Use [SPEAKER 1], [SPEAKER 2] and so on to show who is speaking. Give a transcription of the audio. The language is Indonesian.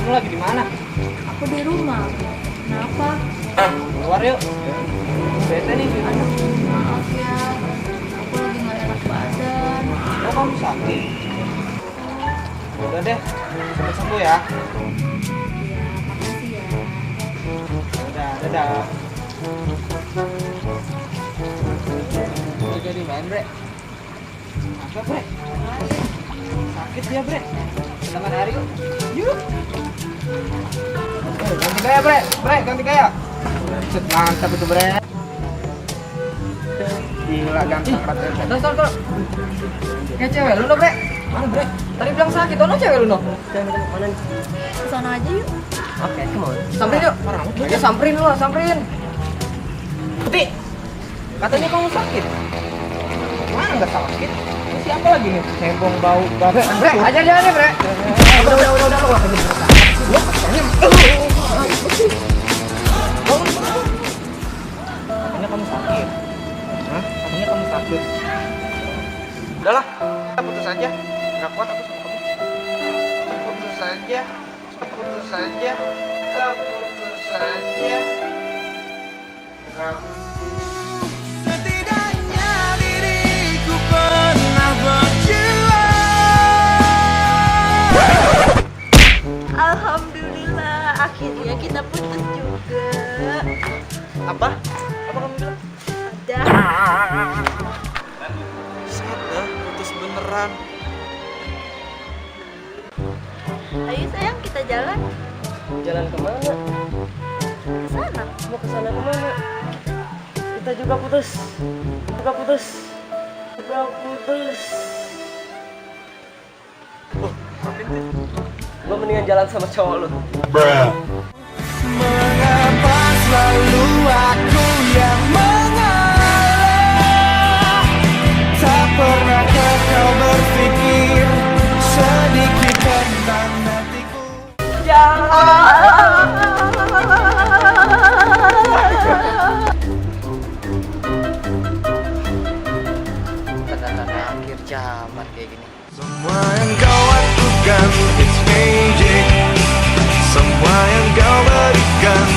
[SPEAKER 1] Kamu lagi di mana?
[SPEAKER 2] Aku di rumah. Kenapa?
[SPEAKER 1] Keluar yuk. Bete nih.
[SPEAKER 2] Aduh, maaf ya. Aku lagi nggak enak badan.
[SPEAKER 1] Oh, kamu sakit? Udah deh, cepat sembuh ya.
[SPEAKER 2] Iya, makasih ya.
[SPEAKER 1] Dadah, dadah. Udah jadi main, Bre. Apa, Bre? Sakit dia, Bre. Selamat hari yuk. Yuk. Ganti gaya, Bre. Bre, ganti gaya. Set, mantap itu, Bre. Gila, ganteng banget. Tor. Ya cewek lu, no, Bre. Mana, Bre? Tadi bilang sakit, no cewek lu, no. Mana nih?
[SPEAKER 2] Kesana aja yuk.
[SPEAKER 1] Oke, come on. Samperin yuk. Ya samperin lu, samperin. Putih. Katanya kamu sakit. Mana nggak sakit? Ini siapa lagi nih? Hembong bau banget. Bre, ajar dia nih, Bre. Udah lu gak perlu berusaha. Lu katanya katanya kamu sakit. Hah? Katanya kamu sakit. Udahlah, kita putus aja. Nggak kuat aku sama kamu. Putus saja. Putus saja. Kita putus saja.
[SPEAKER 3] Setidaknya diriku pernah berjuang.
[SPEAKER 2] Alhamdulillah, akhirnya kita putus juga.
[SPEAKER 1] Apa? Apa kamu bilang?
[SPEAKER 2] Ada.
[SPEAKER 1] Set dah, putus beneran.
[SPEAKER 2] Ayo sayang, kita jalan
[SPEAKER 1] Jalan kemana?
[SPEAKER 2] ke sana.
[SPEAKER 1] Mau ke sana kemana? Kita juga putus. Oh, ngapain tuh? Gua mendingan jalan sama cowok lu.
[SPEAKER 3] Mengapa selalu aku yang mengalah? Tak pernahkah kau berpikir sedikit tentang hatiku?
[SPEAKER 1] Tanda-tanda akhir zaman kayak gini.
[SPEAKER 3] Semua yang kau lakukan, it's magic. Semua yang kau berikan